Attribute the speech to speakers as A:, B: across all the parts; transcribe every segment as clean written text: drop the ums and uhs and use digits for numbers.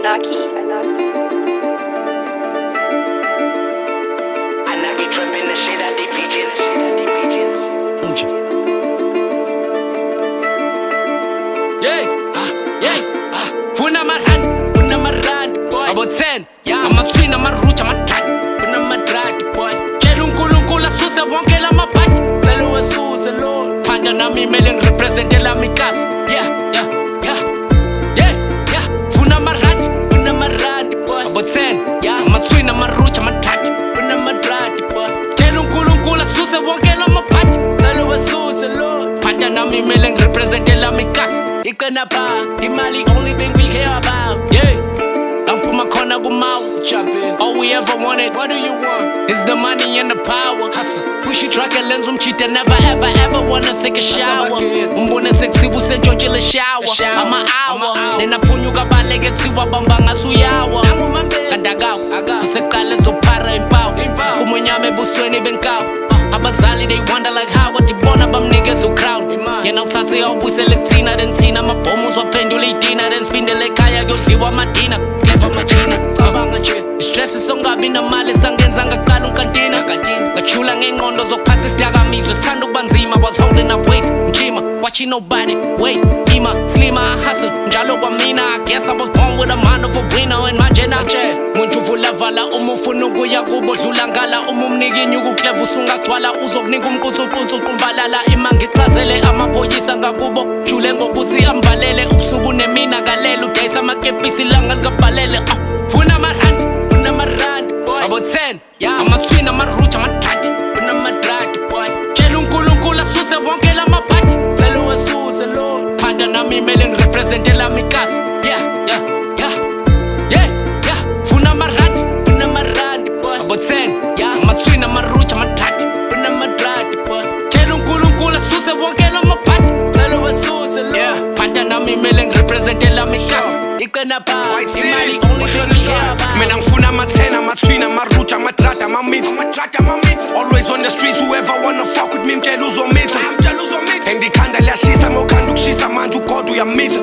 A: Anaki.
B: Anaki trapping the shit out these bitches.
C: Funa marand, boy. About 10, yeah. I'm a twin, I'm a root, I'm a tat. Funa madrad, boy. Chelunkulunku suse wonke la mapati. Velo wesuze Lord. Panda nami mele represente la mikas. Yeah. Funa marand, boy. About 10, yeah. I'm a twin, I'm a root, I'm a tat. Funa madrad, boy. Chelunkulunku suse wonke la mapati. Velo wesuze Lord. Panda nami mele represente la mikas. Ikana ba, imali only thing we care about. Yeah, I'm put my corner go mouth, jumping. All we ever wanted, what do you want? Is the money and the power. Hustle, push your truck and lens cheat and never ever wanna take a shower. Mbona sexy usenjonje le shower. I'm an hour, then I punyuka baleke tiwa bambanga suyawa. Kandagaw, usekale zopara impaw. Kumunyame busweni benkaw. Abazali they wonder like how what the bona bam niggas who crowd. You know tatsi obusele tina then tina mabomu swaphendula idina then spindele ekhaya kuyodliwa madina clever machina cabanga nje stress songabi namali sangenza ngaqala unkantina ngachula ngengqondo zokuphatha isidakamizwe sithanda ukubanzima was holding up weight njima watching nobody wait ima slima hustle njalo kwamina I guess I was born with a mind of a winner and manje naje muntu uvulavala uma ufuna ukuya kubo dlula ngala uma umnika inyuku clever usungagcwala uzokunika umquthu uqumbalala ima ngichazele amaphoyisa ngakubo jule ngokuthi amvalele ubusuku nemina kalele udayisa amakepisi langa likabhalele funa marand boy about 10 yeah I'm a twin I'm a root I'm a tat funa madrad boy tshela uNkulunkulu asuse bonke la maphathi vele wesuze Lord phanda nami mele ngirepresente la mikas funa marand boy about 10 yeah I'm a twin I'm a root I'm a tat funa madrad boy tshela uNkulunkulu asuse bonke la maphathi vele wesuze Lord phanda nami mele ngirepresente la mikas ikana ba imali only
D: Man, I'm funa ma-10, I'm a-twin, I'm a-root, I'm a-drat, I'm a-meet. Always on the streets, whoever wanna fuck with me, mtshela uzomitha. Engikhanda liyashisa, mawukhanda ukushisa manje ugodo uyamitha.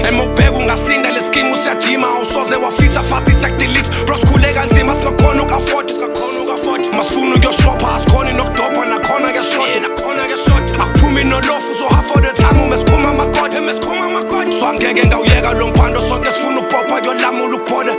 D: Emawubheka ungasinda leskin usiyajima, awusoze wafitha fast isiyakudelete. Bro sikhule kanzima singakhona uku-afford. Masifuna ukuyoshopha, asikhoni nokudopa, nakhona kuyashota. Akuphumi nolofu, so half of the time umesikhuma amakode. So angeke ngawuyeka lo mphando, sonke sifuna ukupopa kuyolamula ukuphola.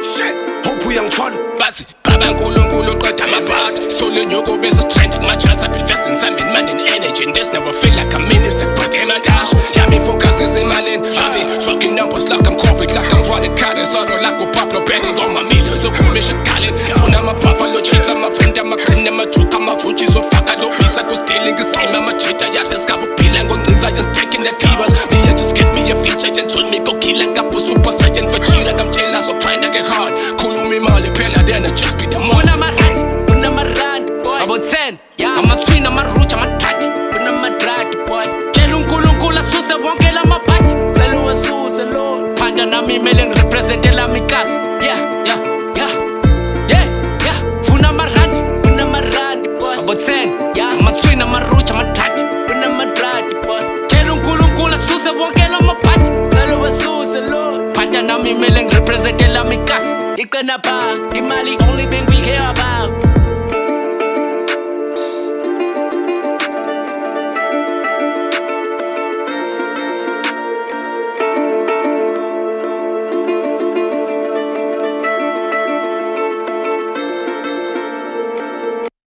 D: Hope uyangithola.
C: Bathi baba uNkulunkulu uqeda amabhathi solo nyoko bese trending my charts I've invested time and money and energy and this never feel like a minister but in a dash yeah me focus is in my lane I be talking numbers like I'm COVID like I'm running cards all like a Pablo betting on my millions of commission dollars so now my buffalo cheats I'm a friend I'm a friend I'm a joke I'm a fuji so fuck I don't mean I go stealing this game I'm a cheater yeah this guy will peel and go things I just taking the divas me I just get me a feature and told me go kill and got super saiyan for cheating I'm jealous so trying to get hard kulumi mali phela then I just be the Funa marand, boy. About 10, yeah. I'm a twin, I'm a root, I'm a tat. Funa madrad, boy. Tshela uNkulunkulu asuse bonke la maphathi vele wesuze Lord phanda nami mele ngirepresente la mikas Funa marand, boy. About 10, yeah. I'm a twin, I'm a root, I'm a tat. Funa madrad, boy. Tshela uNkulunkulu asuse bonke la maphathi vele wesuze Lord phanda nami mele ngirepresente la mikas ikana ba imali only thing we care about